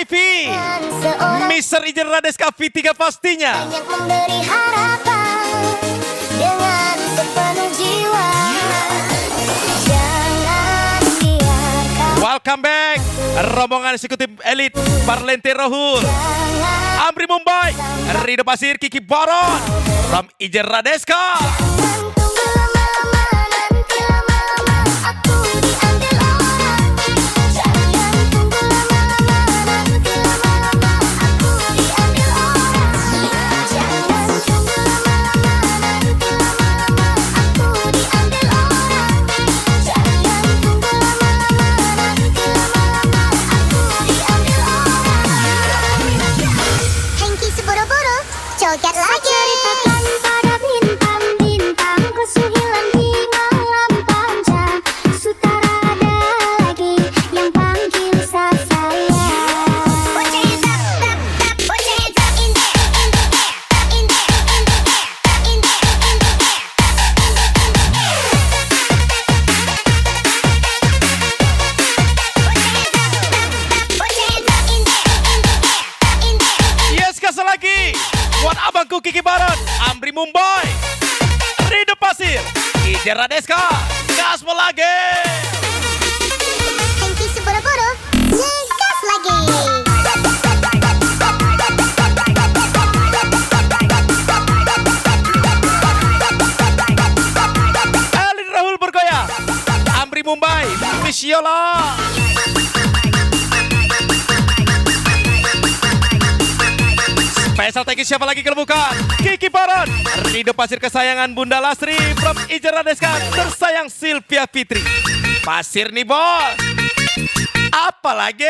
VIP Mr. Ijen Radeska V3 pastinya. Banyak memberi harapan dengan sepenuh jiwa. Jangan biarkan. Welcome back rombongan eksekutif elit Parlente Rohul, Amri Mumbai, Rido Pasir, Kiki Baron from Ijen Radeska. Joget lagi. Ceritakan pada bintang-bintang, kesuhilan di malam panjang. Sutara ada lagi yang panggil saya. Put your hands up, up, put your hands up in the air, in the air, in the air, in the air, Put your hands up in the air, in the air. Yes, kasih lagi buat abangku Kiki Baron, Amri Mumbai, Rido Pasir, Ijen Radeska, gas lagi. Hengki seboro-boro, ngegas lagi. Elin Rahul bergoyang, Amri Mumbai, Miss Yola. Spesial thank you siapa lagi kalau bukan Kiki Baron, Rido Pasir kesayangan Bunda Lasri from Ijen Radeska, tersayang Sylvia Fitri. Pasir nih bos, apa lagi?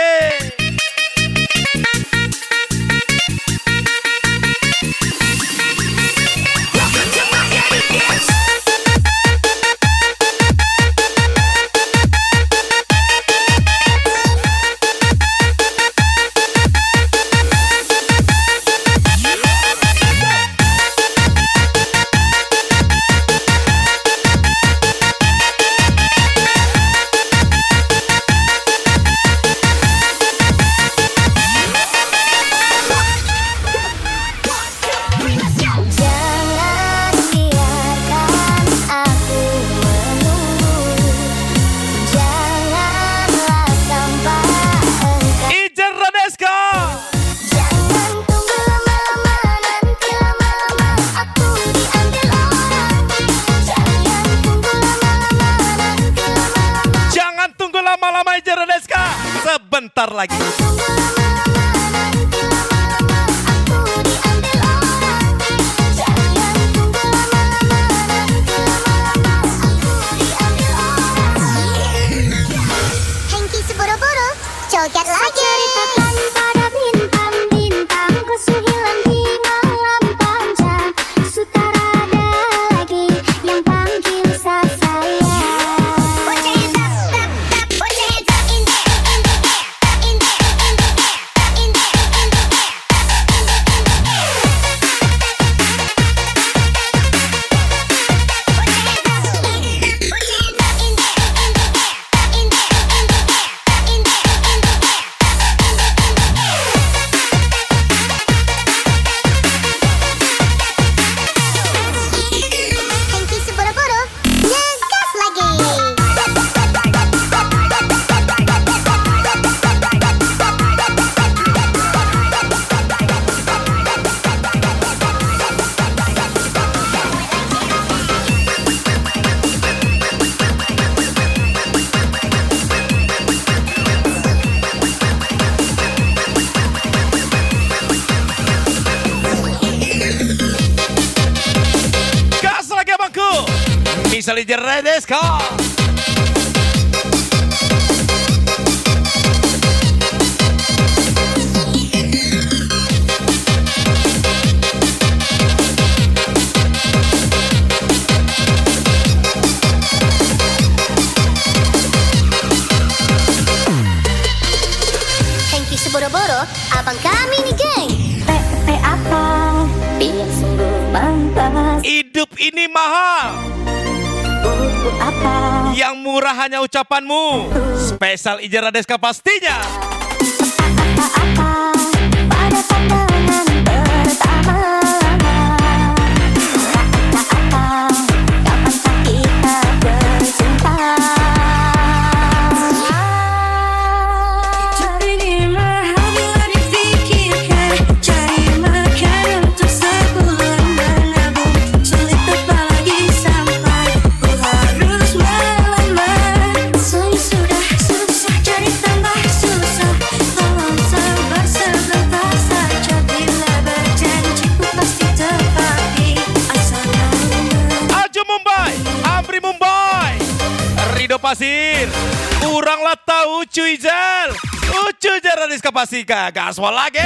Lama-lama Ijen Radeska, sebentar lagi. Hengki seboro-boro, joget lagi. Ceritakan pada bintang-bintang, kesuhilan di malam panjang. Sutara ada lagi yang panggil saya. Misal Ijen Radeska. Hengki seboro-boro, abang kami nih geng. Apa? Biar sungguh mantap. Hidup ini mahal. Apa? Yang murah hanya ucapanmu. Spesial Ijen Radeska pastinya. Apa? Ucu Ijal Radiska Pasika, gaspol lagi.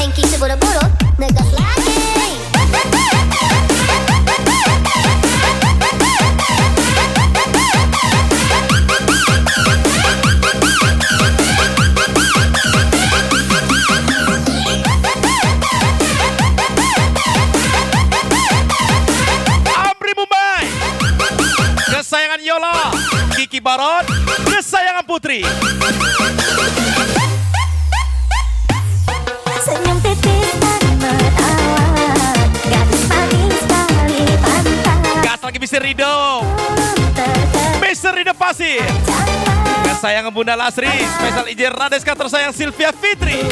Hengki seburu-buru ngegas lagi. Amri Mumbai, kesayangan Yola. Kiki Baron, kesayangan Putri. Senyum titis dan menawan, gadis manis kali pantai. Gas lagi Mr. Rido. Mr. Rido Pasir, kesayangan Bunda Lasri. Spesial Ijen Radeska tersayang Sylvia Fitri.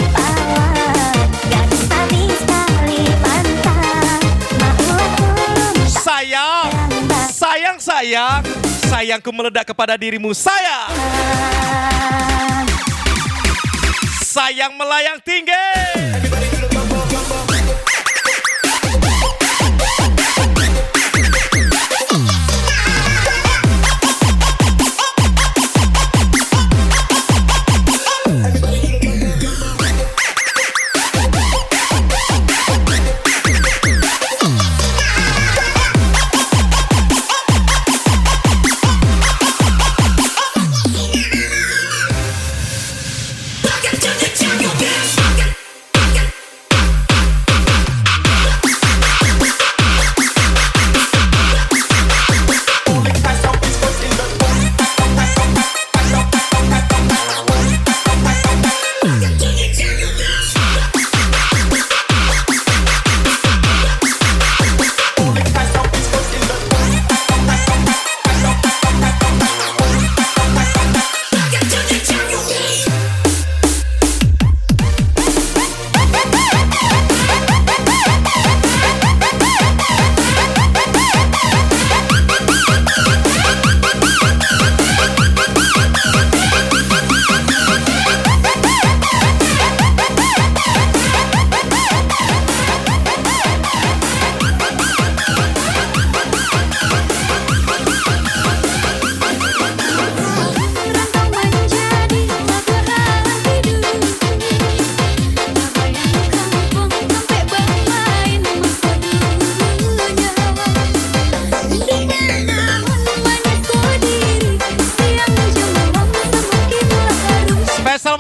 Gadis manis kali pantai. Sayang, sayang, sayang. Sayangku meledak kepada dirimu, sayang. Sayang melayang tinggi.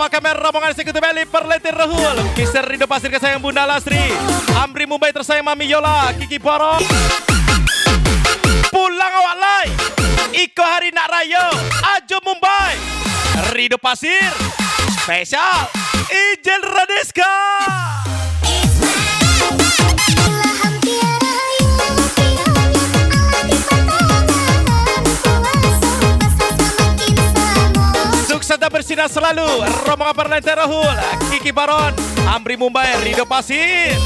Kamera rombongan eksekutif elit Perletir Rahul, Mr. Rido Pasir kesayangan Bunda Lasri, Amri Mumbai tersayang Mami Yola, Kiki Baron. Pulang awak lai, Iko Hari Nak Rayo, Ajo Mumbai, Rido Pasir, spesial Ijen Radeska. Sukses dan bersinar selalu rombongan Perletir Rahul, Kiki Baron, Amri Mumbai, Rido Pasir.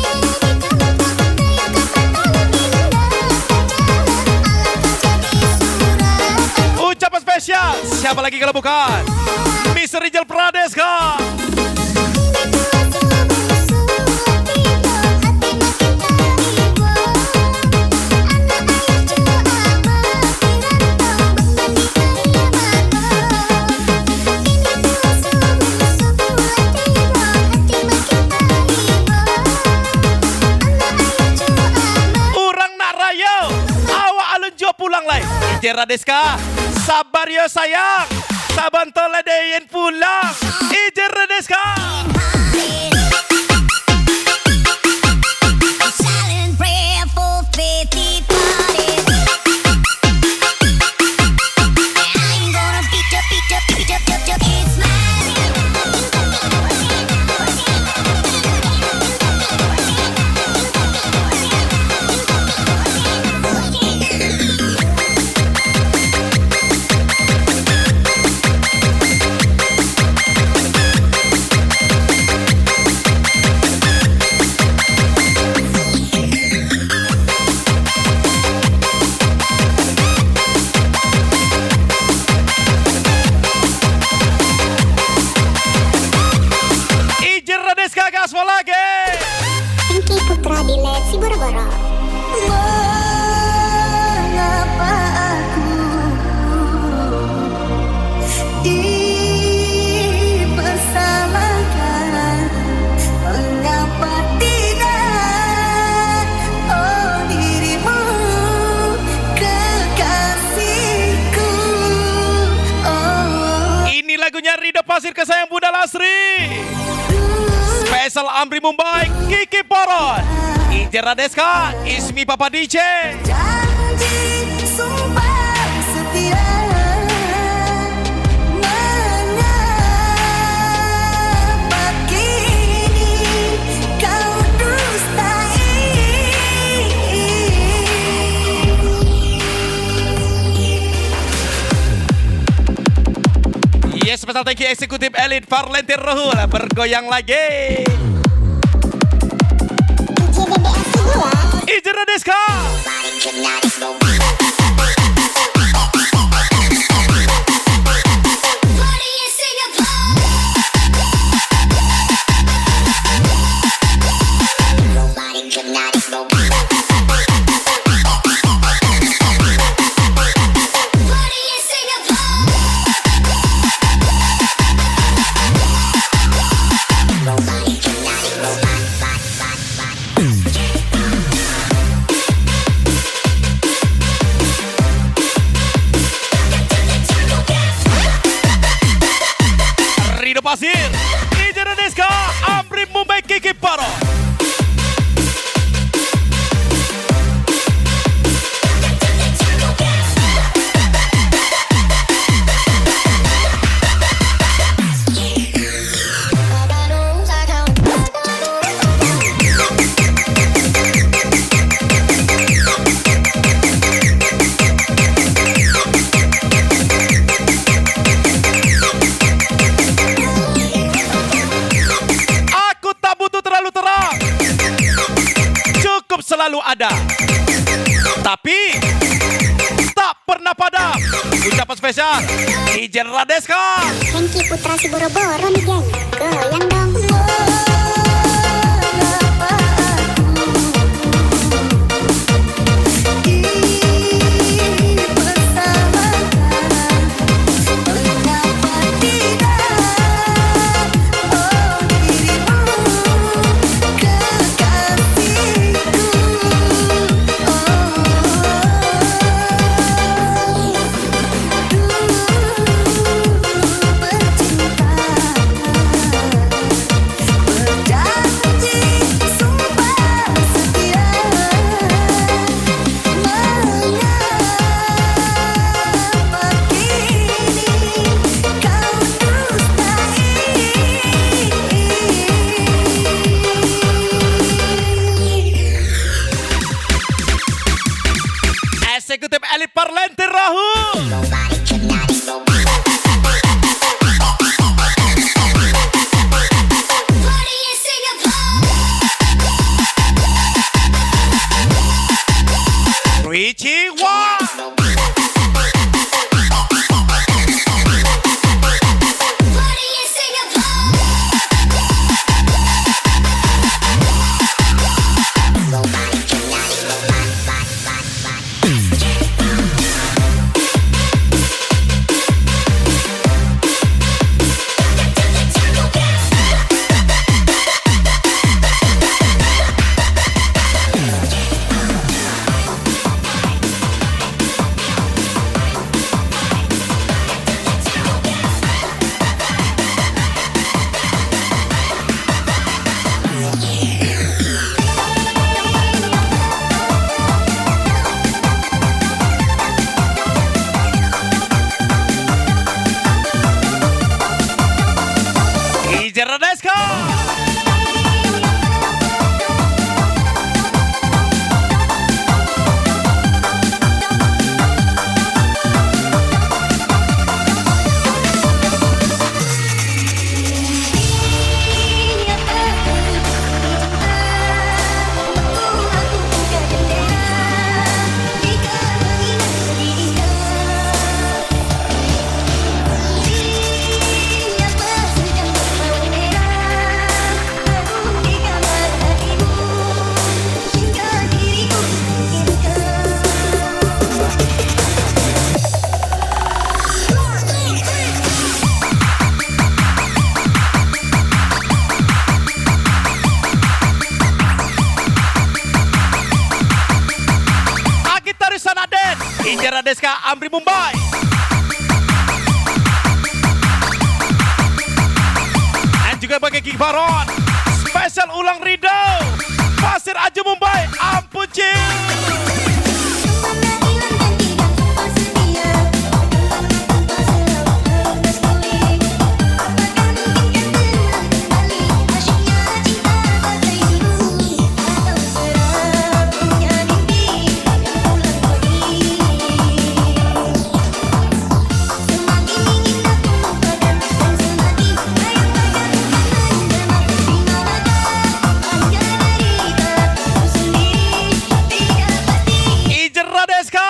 Ucapan spesial, siapa lagi kalau bukan Mr. Rijal Pradeska. Urang nak rayo, awak alun jo pulang lai. Ijen Radeska, sabar yo sayang, saban toledeyen pulang. Ijen Radeska. Lasri. Spesial Amri Mumbai, Kiki Poron, Ijera Deska, Ismi Papa DJ. Janji sumpah setia mengapa kini kau dustai. Yes, special thank you eksekutif elit Farlentir Rohul, bergoyang lagi. Ijera Deska. Rido Pasir, Ijera Deska, Amri Mumbai, Kiki Poron. Selalu ada, tapi tak pernah padam. Ucapan spesial Ijera Deska. Hengki Putra si Boro-Boro nih geng, goyang dong. Eksekutif elit Farlentir Rohul. Richie Wah. Ijera Deska. Ijera Deska, Amri Mumbai. juga pakai King Baron. Spesial ulang Rido. Pasir Aja Mumbai. Ampun Cing. Ijera Deska.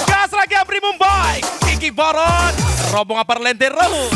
Gas lagi Abri Mumbai. Kiki Baron. Rombongan Parlentero.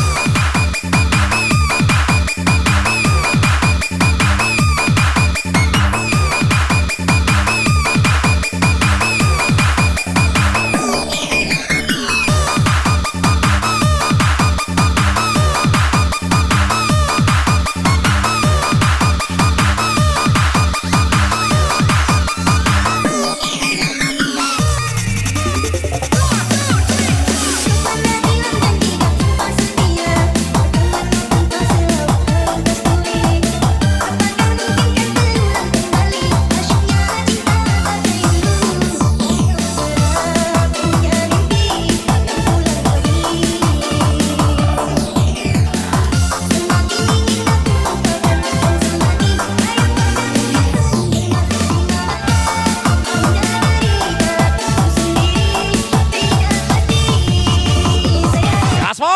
Gasmo.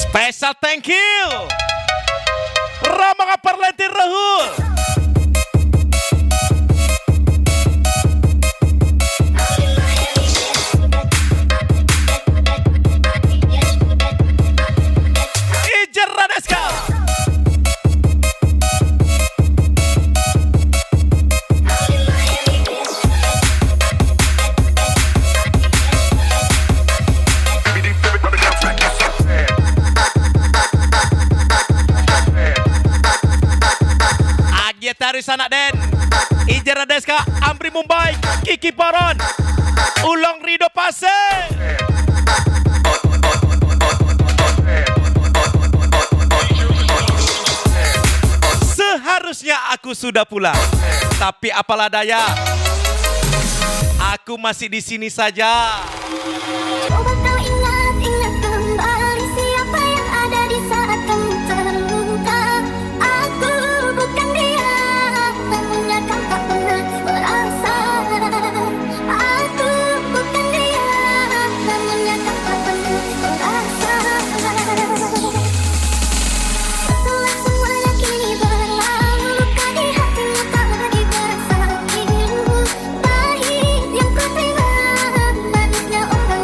Special thank you. Rombongan Parlentero. Ijera Deska. Agiatari Sanak Den. Ijera Deska. Amri Mumbai. Kiki Baron. Ulang Rido Pasir. Seharusnya aku sudah pulang, tapi apalah daya, aku masih di sini saja. Coba kau ingat kembali siapa yang ada di saat kamu terluka. Aku bukan dia, namun kau tak pernah merasa. Aku bukan dia, namun kau tak pernah merasa. Setelah semuanya kini berlalu, luka di hatimu tak lagi berasa biru. Pahit yang kau terima, manisnya orang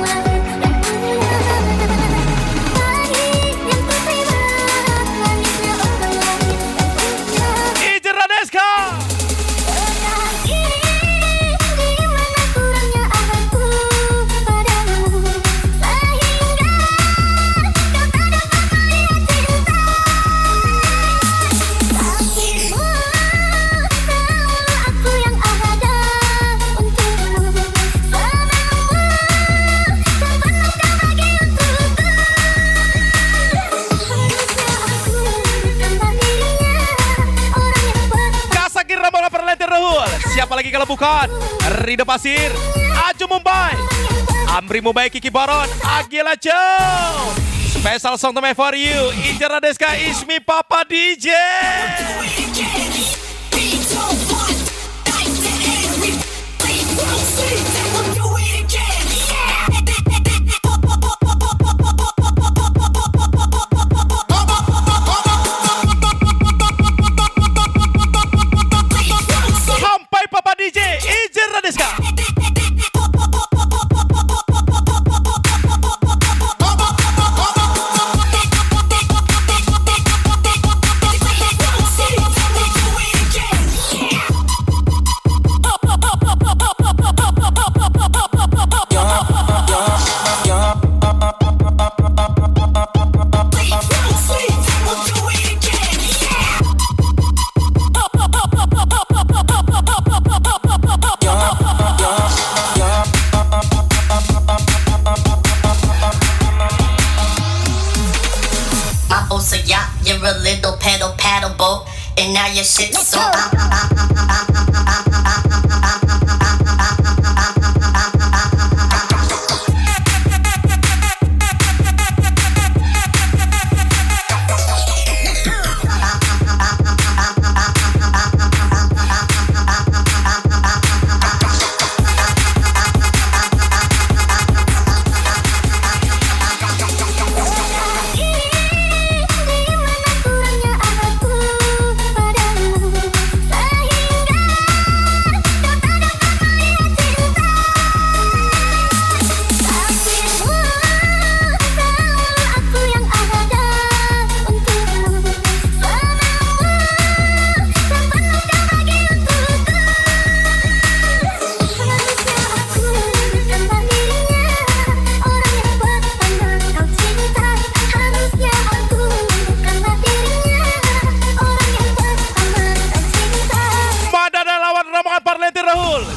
siapa lagi kalau bukan Rido Pasir, Aju Mumbai, Amri Mumbai, Kiki Baron, Agila Joe. Special song to me for you, Ijara Deska, Ismi Papa DJ. Sampai Papa DJ, Ijara Deska. A yacht, you're a little paddle boat, and now your shit's so.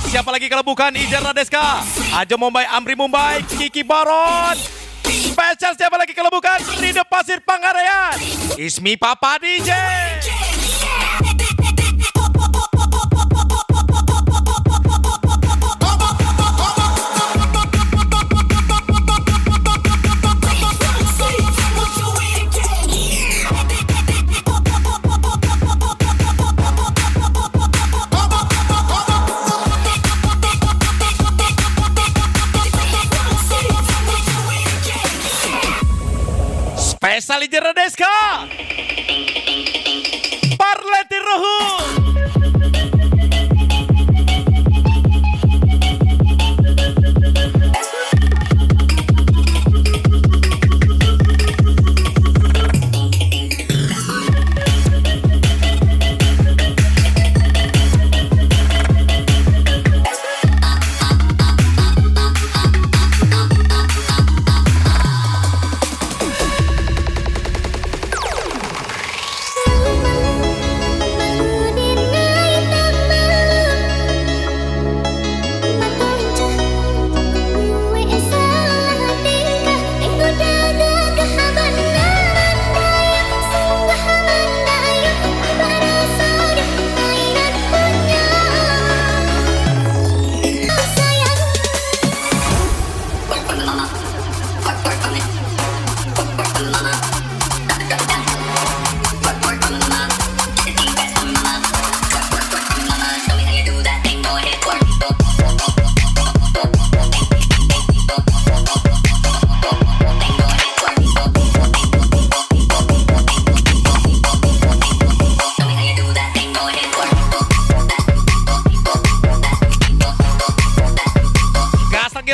Siapa lagi kalau bukan Ijara Deska, Ajo Mumbai, Amri Mumbai, Kiki Baron. Spesial siapa lagi kalau bukan Rido Pasir Pangarean, Ismi Papa DJ. Spesial Ijara Deska, Parleti Rohul.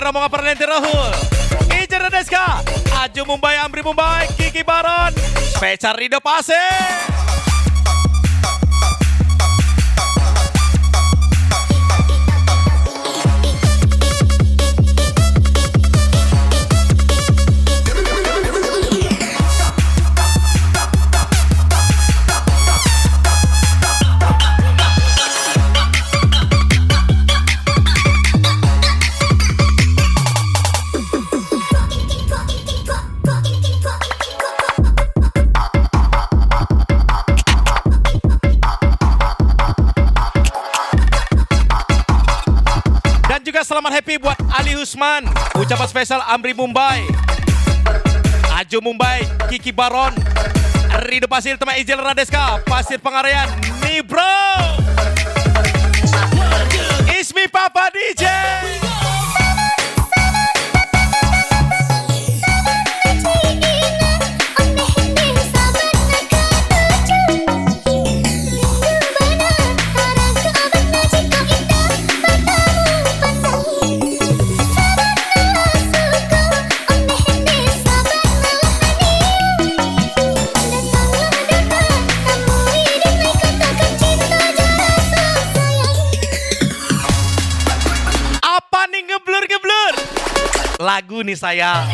Rombongan Parleti Rohul, Ijara Deska, Aju Mumbai, Amri Mumbai, Kiki Baron, Spesial Rido Pasir. juga selamat happy buat Ali Husman. Ucapan spesial Amri Mumbai, Aju Mumbai, Kiki Baron, Rido Pasir, teman Ijel Radeska, Pasir Pengarayan, nih bro. Ismi Papa DJ. Lagu nih sayang.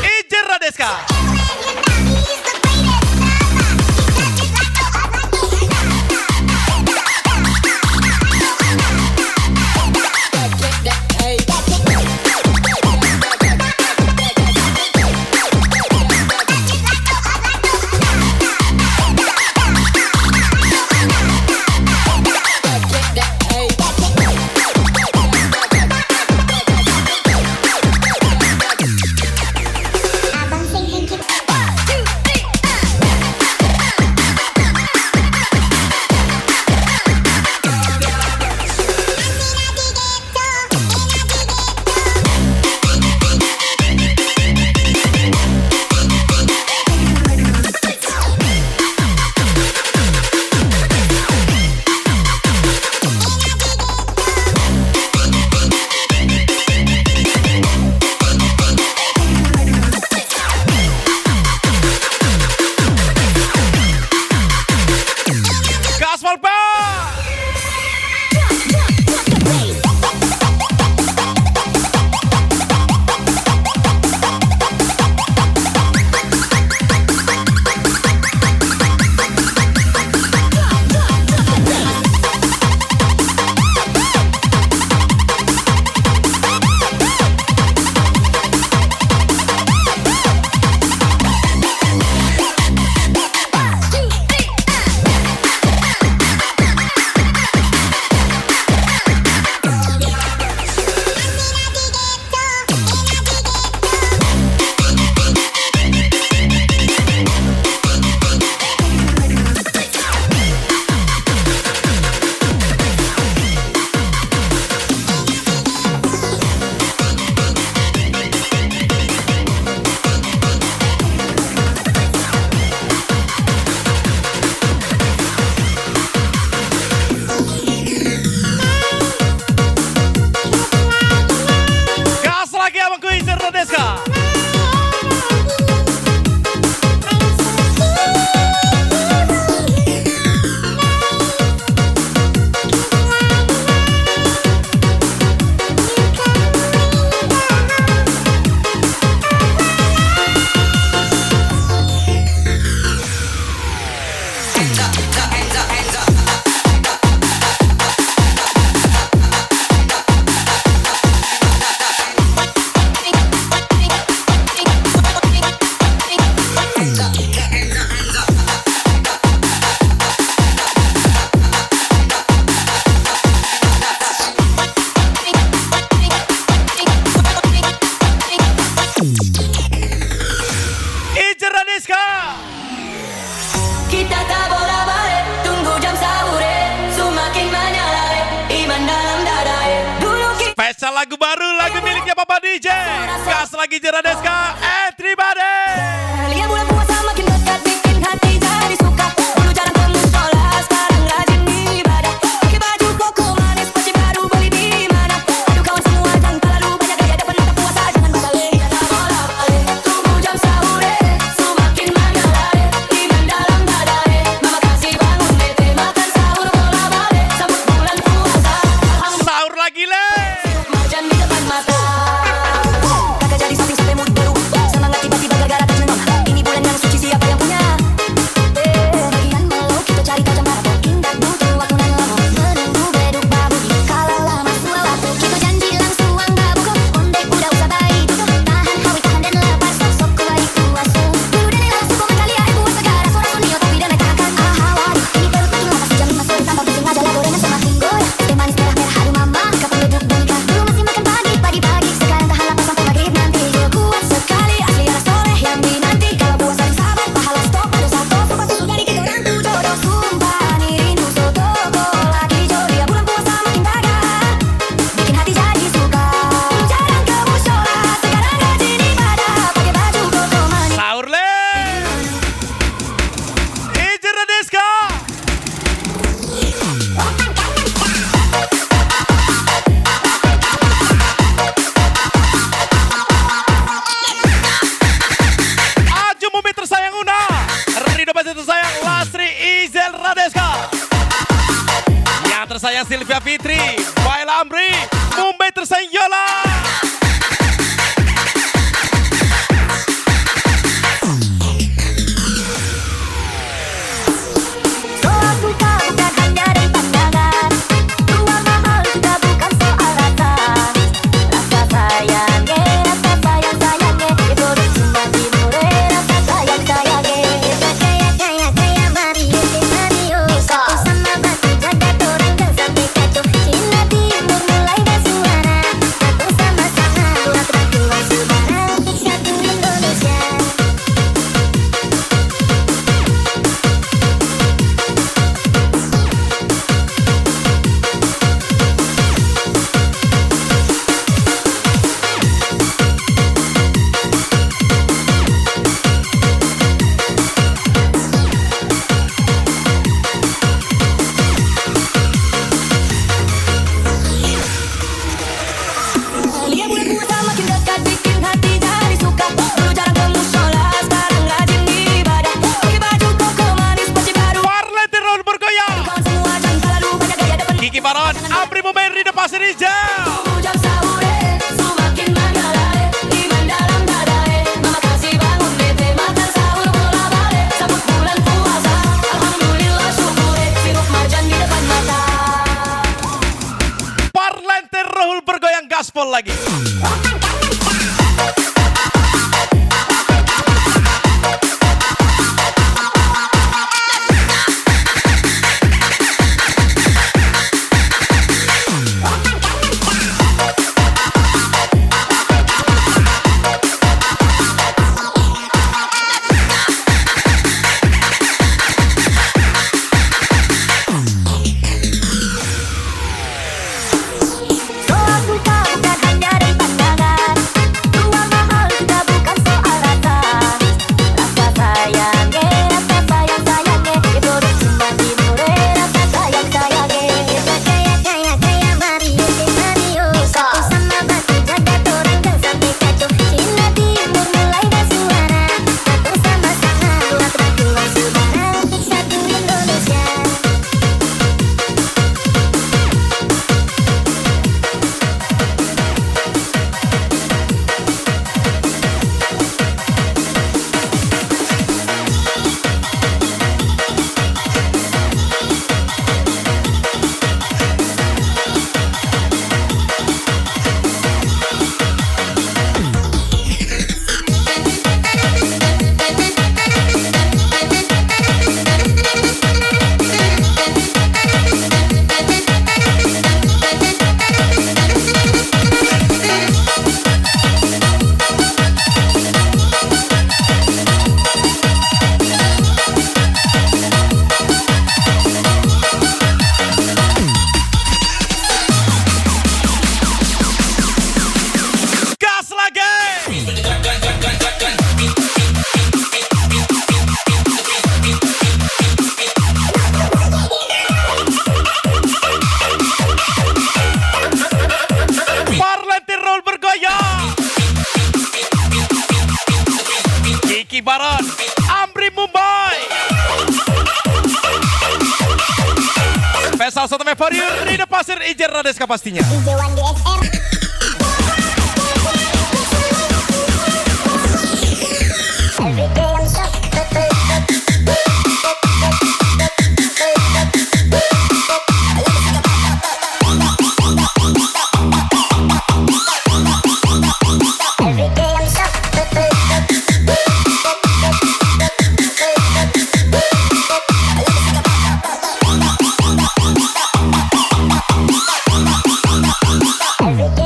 Ijel Radeska. Spesial lagu baru, lagu miliknya Papa DJ. Gas lagi Jeradeska, everybody. Lihat bulan puasa makin dekat, bikin hati jadi suka. Dulu jarang ke musola, sekarang rajin ibadah. Pakai baju koko manis, peci baru beli di mana? Aduh kawan semua tanpa lalu banyak gaya depan mata puasa. Jangan bakal lihat bola balik. Tunggu jam sahur, semakin mana lari. tersayang Sylvia Fitri, Baila Amri, Mumbai tersayang Yola. Soal suka bukan hanya dari pandangan, uang mahal juga bukan soal rasa. Rasa sayang sayangnya, diproduksi cuma di Mure. Rasa sayang kita kaya Mario satu sama batu jaga orang dan sampai kacau. Cina Timur mulai bersuara, satu sama-sama buat ratuan saudara untuk satu Indonesia. Lihat bulan-bulan makin dekat bikin hati jadi suka. Dulu jarang ke musyola, sekarang rajin ibadah. Pakai baju koko manis, baju baru. Parlente Roll bergoyang. Kawan semua jangka lalu banyak gaya depan. Kiki Baron, Amri Mumbai, Rida Pasir Hijau. Jam sahur semakin mengalah iman dalam dada. Mama kasih bangun bete makan sahur bola balik. Sambut bulan puasa, alhamdulillah syukur. Sirup marjan di depan mata. Parlente Roll bergoyang gaspol lagi. Soal suka bukan hanya dari pandangan, uang mahal juga bukan soal rasa. Rasa sayangnya, diproduksi cuma di Mure. Rasa sayangnya kita kaya Mario satu sama batu jaga orang dan sampai kacau. Cina Timur mulai bersuara, satu sama-sama buat ratuan saudara untuk satu Indonesia. Gas lagi. Parlente Roll bergoyang. Kiki Baron, Amri Mumbai. Special satu for you, Rida Pasir Ijer Radeska pastinya. DJ One DXR. Every day I'm so every day I'm so every day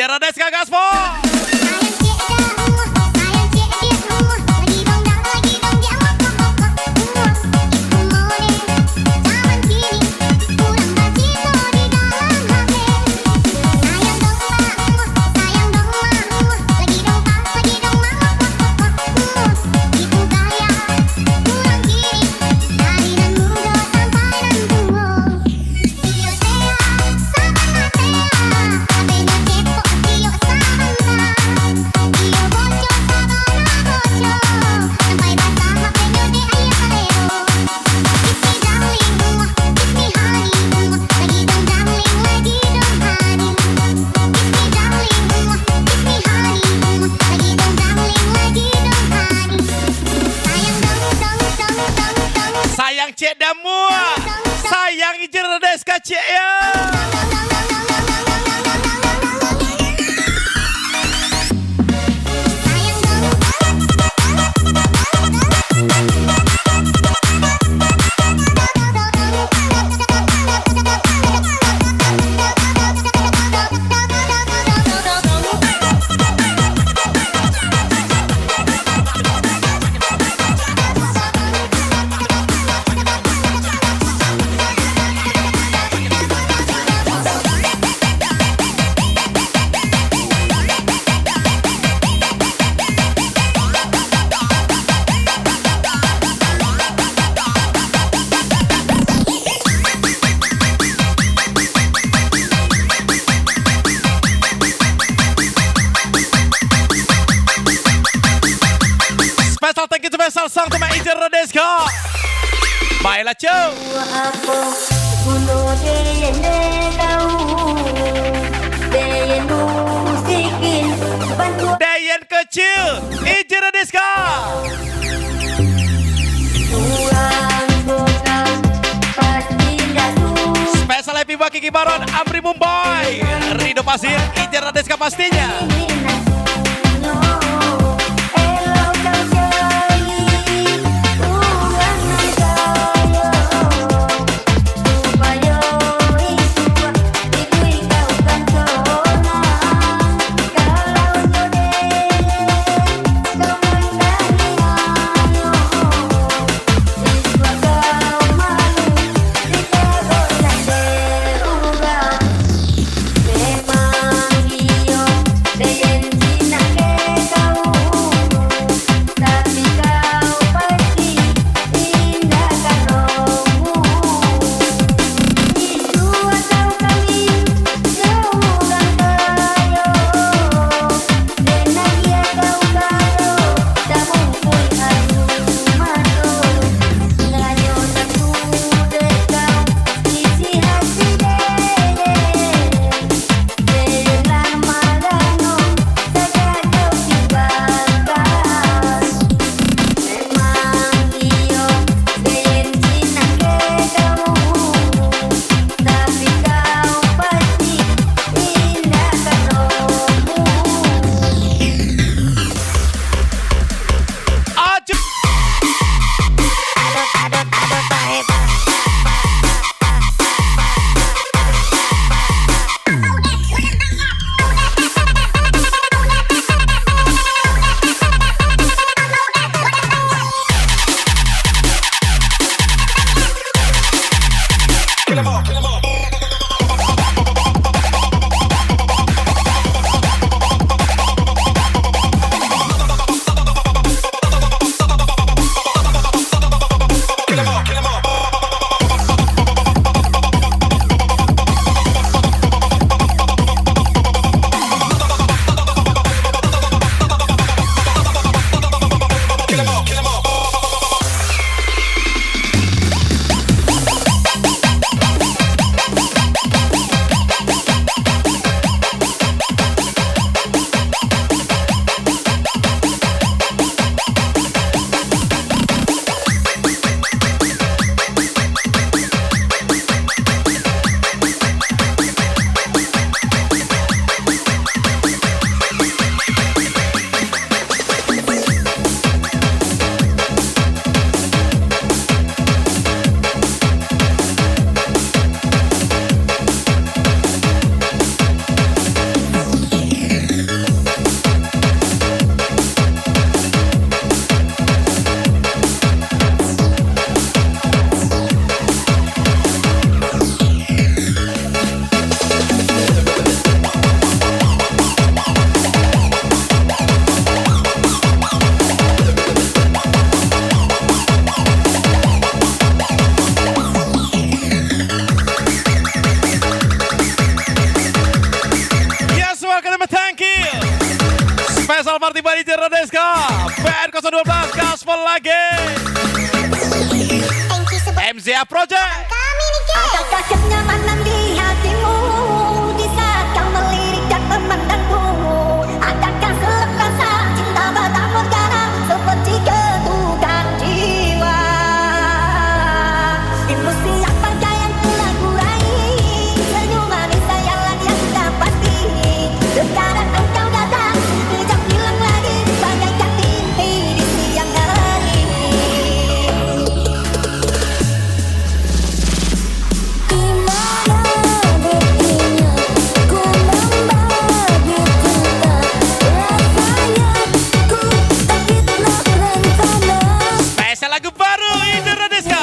Ija Radeska Gaspol. Sayang Cek Damua, sayang Ija Radeska Cek ya. Special thank you special song to my Ija Radeska. Baiklah cuy. Aku bunuh deyen kau, deyen musikin bantu Dayan kecil Ija Radeska. tuang tukang pasti jatuh. Special happy buat Kiki Baron, Amri Mumbai, Rido Pasir, Ija Radeska pastinya. Spesial party by DJ Radeska. PN012 gaspol lagi. MZA Project. Adakah kenyamanan di hatimu di saat kau melirik dan memandangku? Adakah selepasa cinta batang morgana seperti ketukan jiwa? Ilusi apakah yang telah kurai? Senyum manis sayangan yang sudah pasti. Sekarang engkau datang, sekejap hilang lagi bagaikan mimpi di siang hari. Spesial lagu baru DJ Radeska.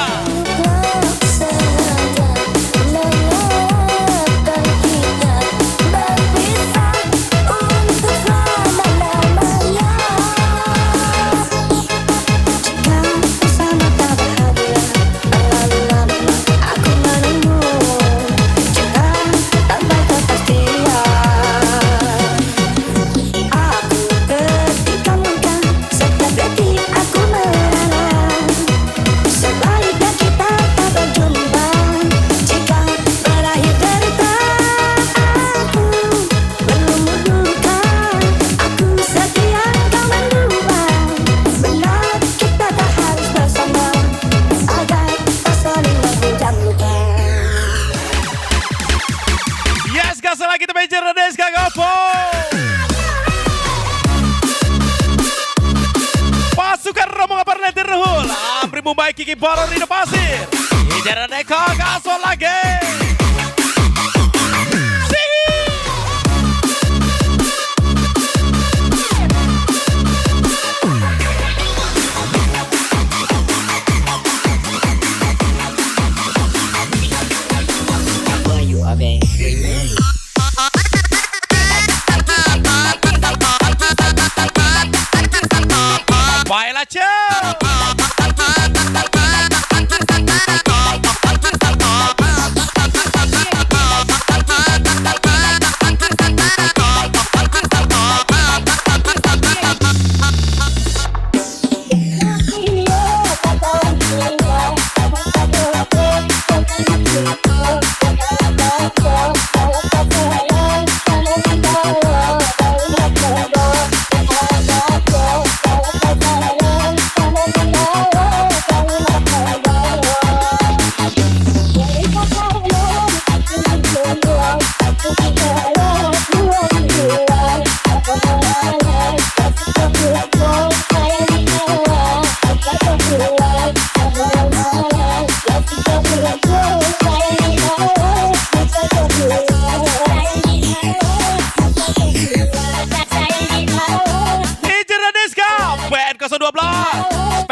Yes, gas lagi tuh DJ Radeska Gopo. Pasukan rombongan Parletir Ruhul, Amri Mumbai Kiki Baron Rido Pasir. DJ Radeska gaspol lagi. Baiklah ciao.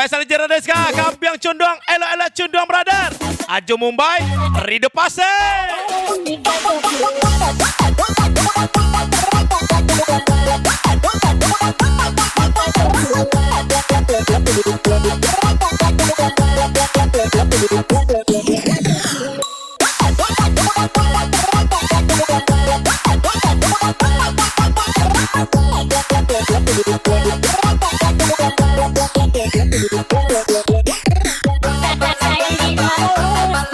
Spesial DJ Radeska, Kampiang Cundong, Elo-Elo Cundong Brother, Aju Mumbai, Rido Pasir.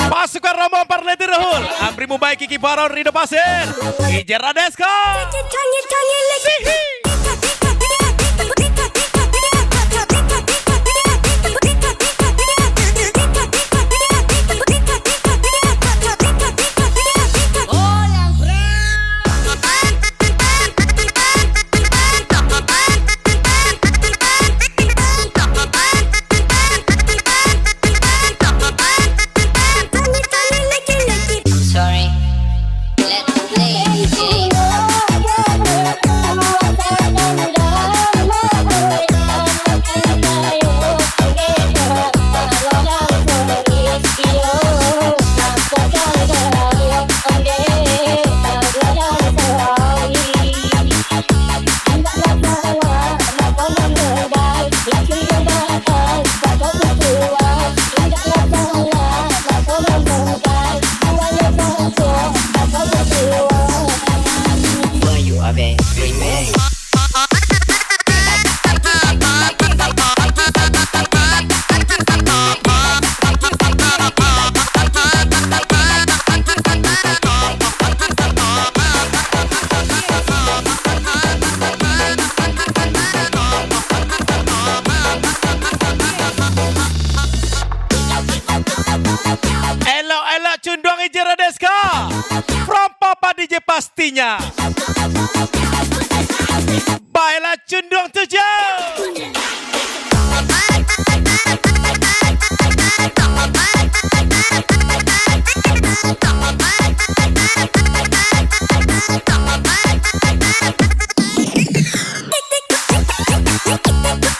Pasukan rombongan Parletir Ruhul, Amri Mumbai Kiki Baron Rido Pasir, DJ Radeska. Sorry, let's play DJ. hatinya. Baiklah cundung 7.